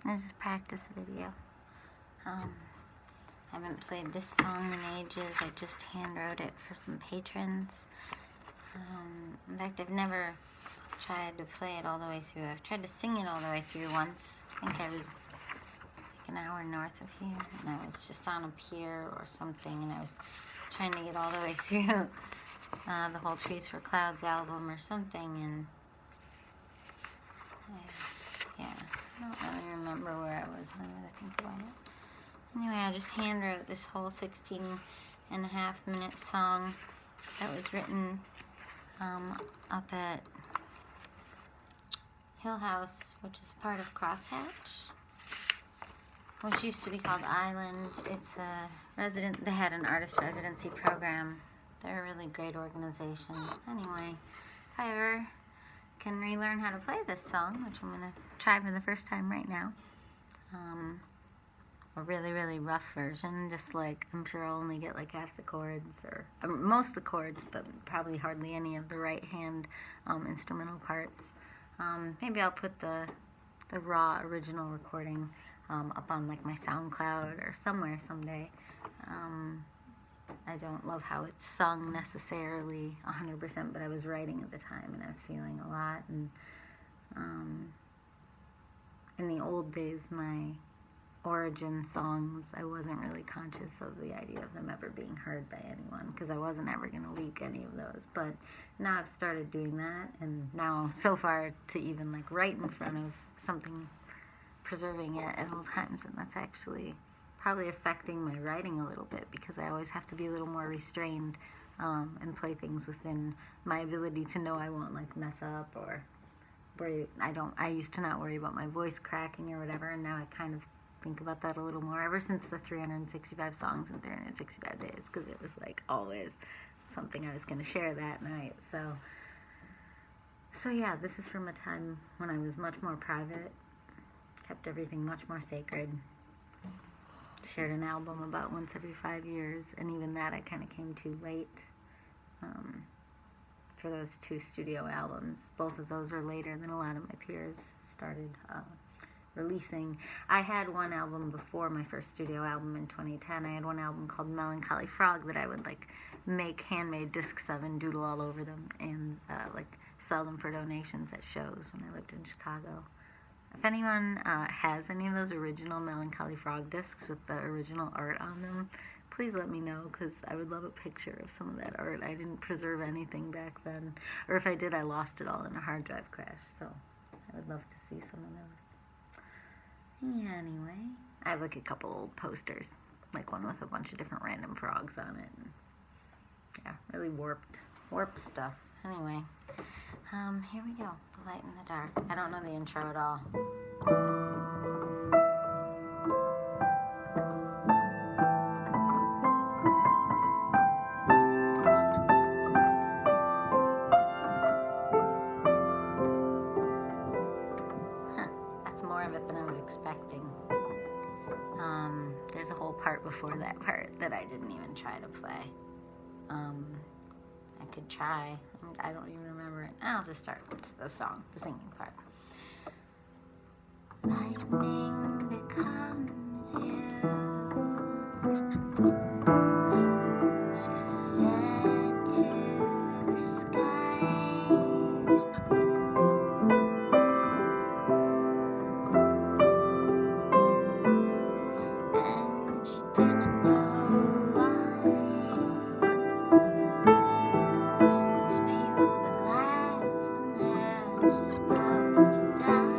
This is a practice video. I haven't played this song in ages. I just hand wrote it for some patrons. In fact, I've never tried to play it all the way through. I've tried to sing it all the way through once. I think I was like an hour north of here, and I was just on a pier or something, and I was trying to get all the way through the whole Trees for Clouds album or something, and I don't really remember where I was now that I think about it. Anyway, I just hand wrote this whole 16.5-minute song that was written up at Hill House, which is part of Crosshatch, which used to be called Island. It's a they had an artist residency program. They're a really great organization. Anyway, if I ever can relearn how to play this song, which I'm going to try for the first time right now, a really, really rough version, just like, I'm sure I'll only get like half the chords, or most of the chords, but probably hardly any of the right hand instrumental parts. Maybe I'll put the raw original recording up on like my SoundCloud or somewhere someday. I don't love how it's sung necessarily 100%, but I was writing at the time and I was feeling a lot. And in the old days, my origin songs, I wasn't really conscious of the idea of them ever being heard by anyone, because I wasn't ever going to leak any of those. But now I've started doing that, and now so far to even like write in front of something, preserving it at all times, and that's actually probably affecting my writing a little bit, because I always have to be a little more restrained and play things within my ability to know I won't like mess up, or worry. I used to not worry about my voice cracking or whatever, and now I kind of think about that a little more ever since the 365 songs in 365 days, because it was like always something I was going to share that night. So yeah, this is from a time when I was much more private, kept everything much more sacred, shared an album about once every 5 years, and even that I kind of came too late for those 2 studio albums. Both of those are later than a lot of my peers started releasing. I had one album before my first studio album in 2010. I had one album called Melancholy Frog that I would like make handmade discs of and doodle all over them, and like sell them for donations at shows when I lived in Chicago. If anyone has any of those original Melancholy Frog discs with the original art on them, please let me know, because I would love a picture of some of that art. I didn't preserve anything back then, or if I did, I lost it all in a hard drive crash, so I would love to see some of those. Yeah, anyway, I have like a couple old posters, like one with a bunch of different random frogs on it, and yeah, really warped stuff. Anyway, here we go, The Light in the Dark. I don't know the intro at all. That's more of it than I was expecting. There's a whole part before that part that I didn't even try to play. I could try. I don't even remember it. I'll just start with the song, the singing part. Lightning becomes you. She said to the sky. And she didn't know why. Those people would laugh when they're supposed to die.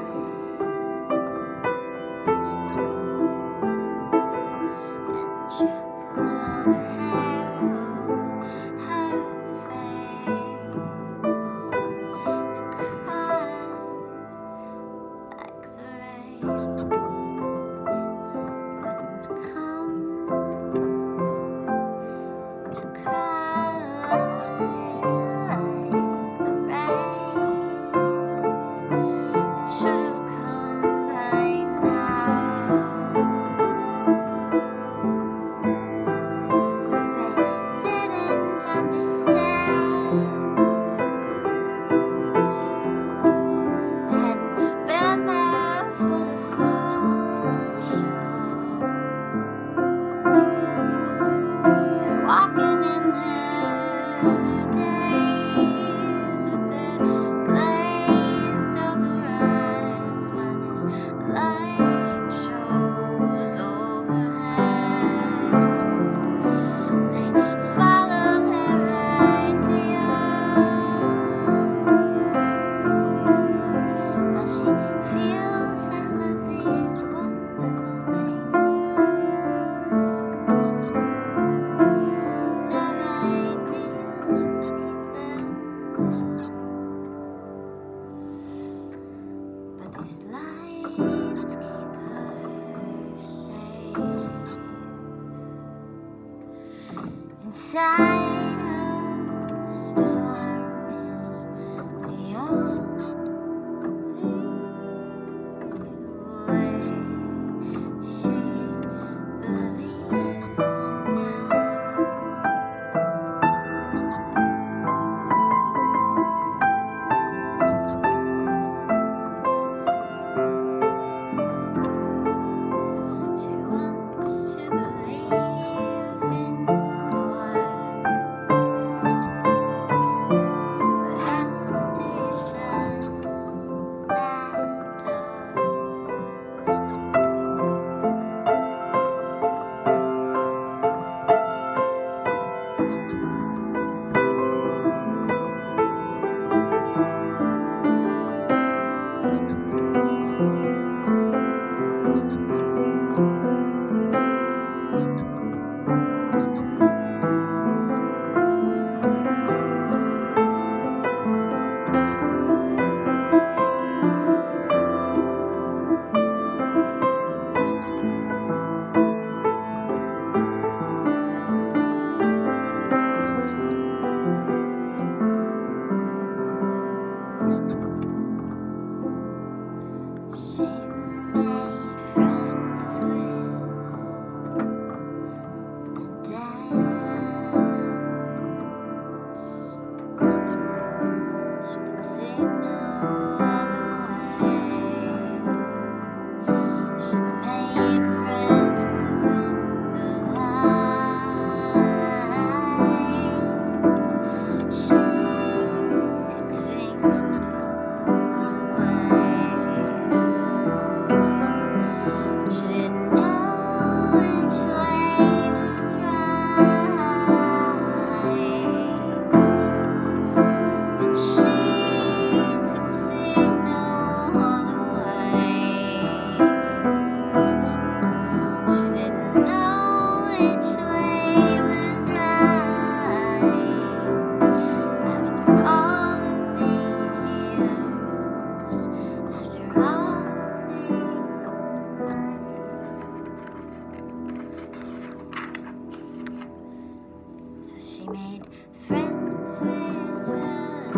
These lights keep her safe inside of the storm is the only way she believes in now. She wants to believe in more, but how do you shut that door? She made friends with the dance. She could sing no other way. She made friends with the light. She could sing no other way. She didn't know which way was right, but she could sing no other way. She didn't know which way was right. After all of these years, after all of these nights. So she made friends with the night,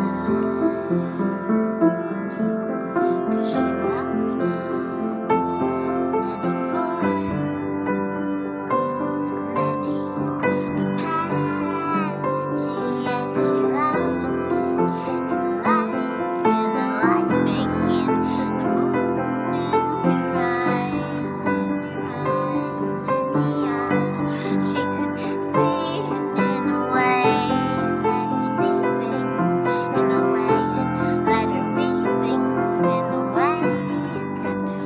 'cause she loved us in any form, in any capacity. Yes, she loved it in the lightning, in the moon, in her eyes, in the eyes. She could see him in a way that let her see things, in a way that let her be things, in a way that kept her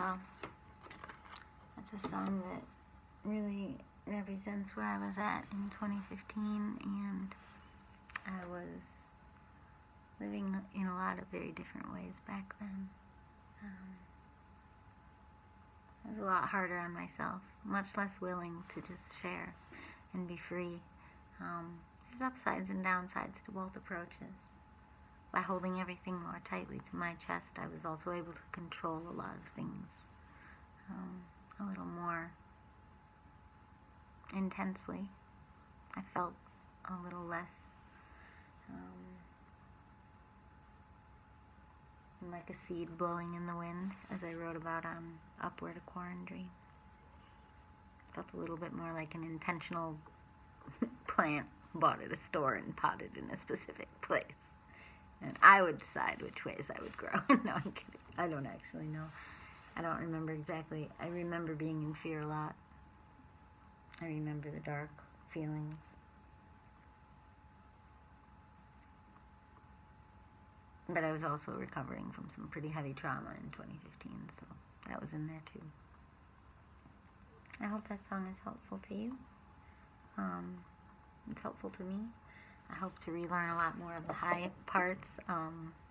well. That's a song that really represents where I was at in 2015, and I was living in a lot of very different ways back then. I was a lot harder on myself, much less willing to just share and be free. There's upsides and downsides to both approaches. By holding everything more tightly to my chest, I was also able to control a lot of things a little more intensely. I felt a little less like a seed blowing in the wind, as I wrote about on Upward, a Quarantine. Felt a little bit more like an intentional plant bought at a store and potted in a specific place. And I would decide which ways I would grow. No, I'm kidding. I don't actually know. I don't remember exactly. I remember being in fear a lot. I remember the dark feelings. But I was also recovering from some pretty heavy trauma in 2015, so that was in there too. I hope that song is helpful to you. It's helpful to me. I hope to relearn a lot more of the high parts.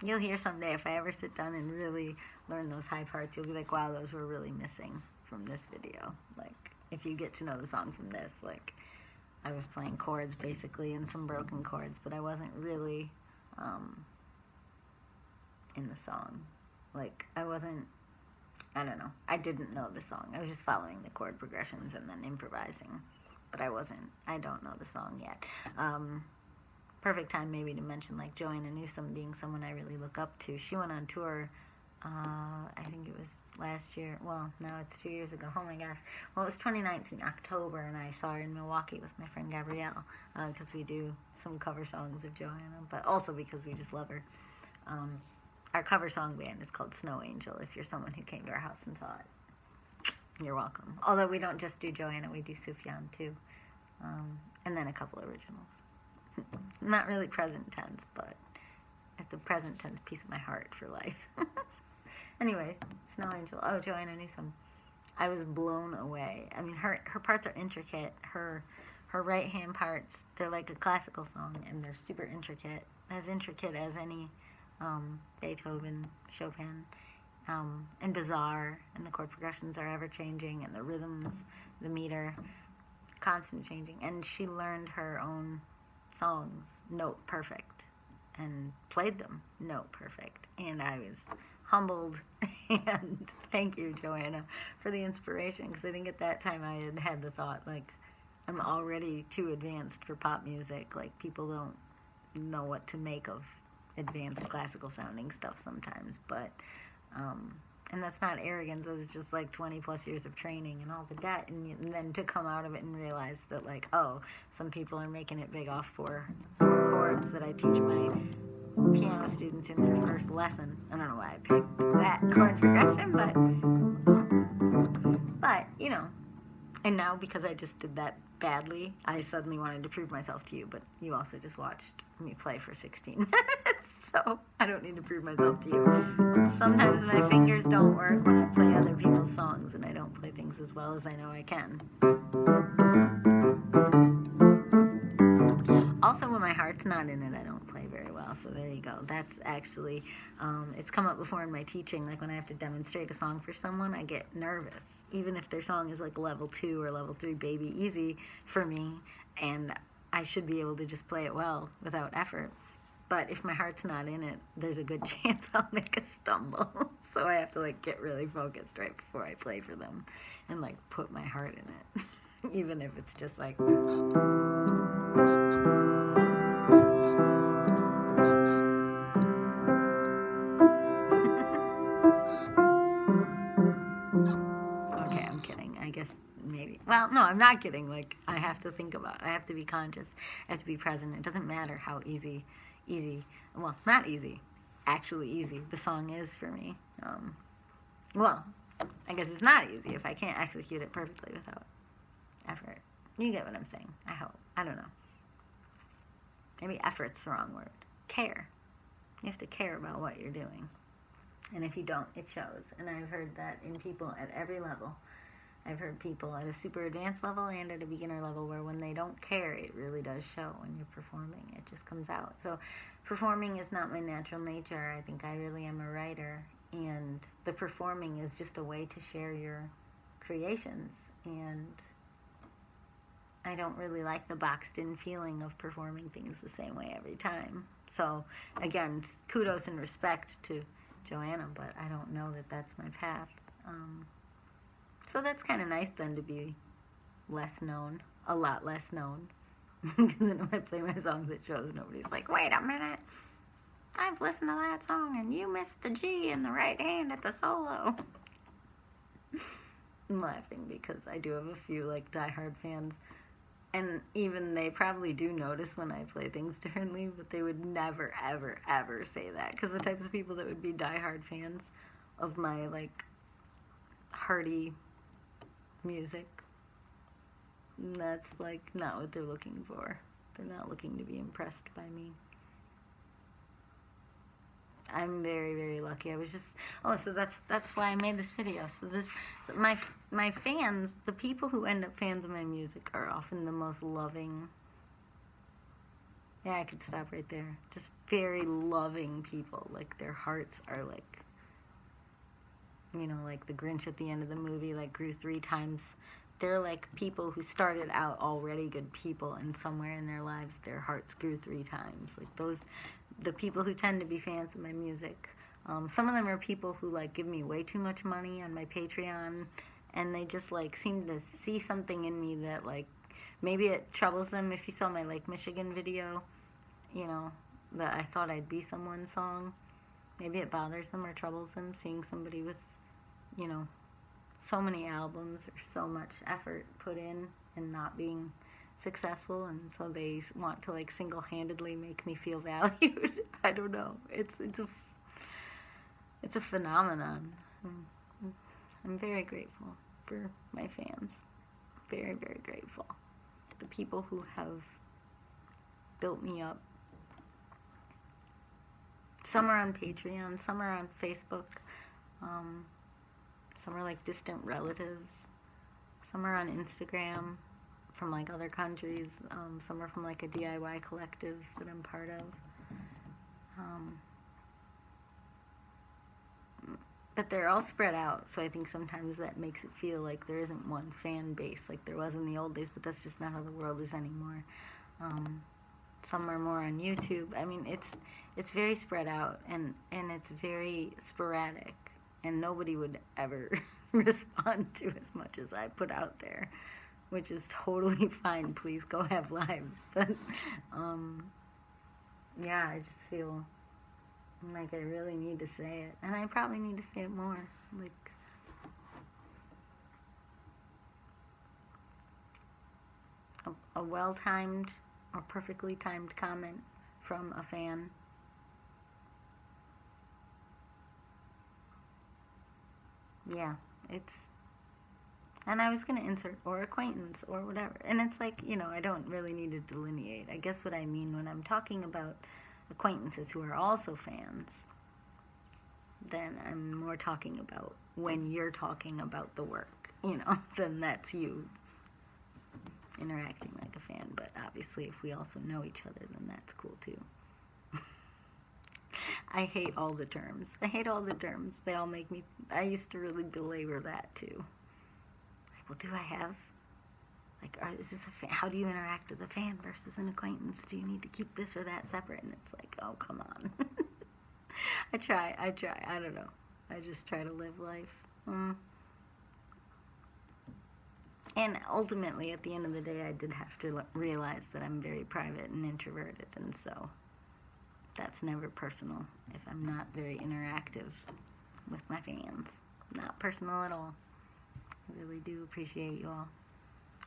You'll hear someday, if I ever sit down and really learn those high parts, you'll be like, wow, those were really missing from this video. Like, if you get to know the song from this, like, I was playing chords basically and some broken chords, but I wasn't really in the song. Like, I don't know. I didn't know the song. I was just following the chord progressions and then improvising. But I don't know the song yet. Perfect time maybe to mention, like, Joanna Newsom being someone I really look up to. She went on tour, I think it was last year. Well, no, it's 2 years ago. Oh my gosh. Well, it was 2019, October, and I saw her in Milwaukee with my friend Gabrielle, because we do some cover songs of Joanna, but also because we just love her. Our cover song band is called Snow Angel, if you're someone who came to our house and saw it. You're welcome. Although we don't just do Joanna, we do Sufjan too. And then a couple originals. Not really present tense, but it's a present tense piece of my heart for life. Anyway, Snow Angel. Oh, Joanna Newsom. I was blown away. I mean, her parts are intricate. Her right hand parts, they're like a classical song, and they're super intricate. As intricate as any Beethoven, Chopin, and bizarre, and the chord progressions are ever changing, and the rhythms, the meter, constant changing. And she learned her own songs note perfect and played them note perfect, and I was humbled. And thank you, Joanna, for the inspiration, because I think at that time I had the thought, like, I'm already too advanced for pop music. Like, people don't know what to make of advanced classical sounding stuff sometimes, but and that's not arrogance. It's just like 20 plus years of training and all the debt, and then to come out of it and realize that, like, oh, some people are making it big off four chords that I teach my piano students in their first lesson. I don't know why I picked that chord progression, but you know. And now, because I just did that badly, I suddenly wanted to prove myself to you, but you also just watched me play for 16 minutes, so I don't need to prove myself to you. Sometimes my fingers don't work when I play other people's songs, and I don't play things as well as I know I can. Also, when my heart's not in it, I don't play very well, so there you go. That's actually, it's come up before in my teaching. Like, when I have to demonstrate a song for someone, I get nervous, even if their song is like level 2 or level 3 baby easy for me, and I should be able to just play it well without effort. But if my heart's not in it, there's a good chance I'll make a stumble. So I have to, like, get really focused right before I play for them and, like, put my heart in it, even if it's just like... Okay, I'm kidding. I guess maybe. Well, no, I'm not kidding. Like, I have to think about it. I have to be conscious. I have to be present. It doesn't matter how easy, well, not easy, actually easy the song is for me. Well, I guess it's not easy if I can't execute it perfectly without effort. You get what I'm saying, I hope. I don't know. Maybe effort's the wrong word. Care. You have to care about what you're doing. And if you don't, it shows. And I've heard that in people at every level. I've heard people at a super advanced level and at a beginner level where when they don't care, it really does show when you're performing. It just comes out. So performing is not my natural nature. I think I really am a writer. And the performing is just a way to share your creations. And I don't really like the boxed in feeling of performing things the same way every time. So again, kudos and respect to Joanna, but I don't know that that's my path. So that's kind of nice then to be less known, a lot less known. Because then if I play my songs at shows, nobody's like, wait a minute, I've listened to that song and you missed the G in the right hand at the solo. I'm laughing because I do have a few like diehard fans, and even they probably do notice when I play things differently, but they would never, ever, ever say that. Because the types of people that would be diehard fans of my like hearty music, that's like not what they're looking for. They're not looking to be impressed by me. I'm very, very lucky. I was just so that's why I made this video. So my fans, the people who end up fans of my music, are often the most loving. Yeah, I could stop right there. Just very loving people. Like their hearts are like, you know, like the Grinch at the end of the movie, like grew 3 times. They're like people who started out already good people, and somewhere in their lives their hearts grew 3 times. Like the people who tend to be fans of my music. Some of them are people who like give me way too much money on my Patreon, and they just like seem to see something in me that like maybe it troubles them. If you saw my Lake Michigan video, you know, that I thought I'd be someone song, maybe it bothers them or troubles them seeing somebody with, you know, so many albums or so much effort put in and not being successful, and so they want to like single-handedly make me feel valued. I don't know. It's a phenomenon. I'm very grateful for my fans. Very, very grateful. The people who have built me up. Some are on Patreon, some are on Facebook. Some are like distant relatives. Some are on Instagram from like other countries. Some are from like a DIY collective that I'm part of. But they're all spread out, so I think sometimes that makes it feel like there isn't one fan base like there was in the old days, but that's just not how the world is anymore. Some are more on YouTube. I mean, it's very spread out, and it's very sporadic. And nobody would ever respond to as much as I put out there, which is totally fine. Please go have lives. But, yeah, I just feel like I really need to say it. And I probably need to say it more. Like, a well-timed or perfectly timed comment from a fan. Yeah, and I was going to insert or acquaintance or whatever. And it's like, you know, I don't really need to delineate. I guess what I mean when I'm talking about acquaintances who are also fans, then I'm more talking about when you're talking about the work, you know, then that's you interacting like a fan. But obviously if we also know each other, then that's cool too. I hate all the terms. They all make me... I used to really belabor that, too. Like, well, do I have... Like, is this a fan? How do you interact with a fan versus an acquaintance? Do you need to keep this or that separate? And it's like, oh, come on. I try. I don't know. I just try to live life. And ultimately, at the end of the day, I did have to realize that I'm very private and introverted, and so... that's never personal if I'm not very interactive with my fans. Not personal at all. I really do appreciate you all.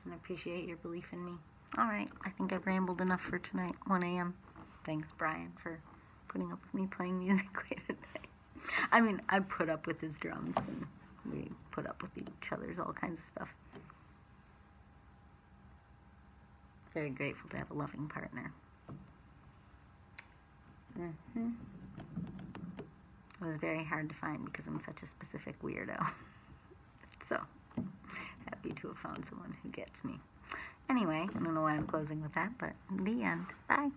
And I appreciate your belief in me. Alright, I think I've rambled enough for tonight, 1 a.m. Thanks, Brian, for putting up with me playing music late at night. I mean, I put up with his drums, and we put up with each other's all kinds of stuff. Very grateful to have a loving partner. It was very hard to find because I'm such a specific weirdo. So, happy to have found someone who gets me. Anyway, I don't know why I'm closing with that, but the end. Bye.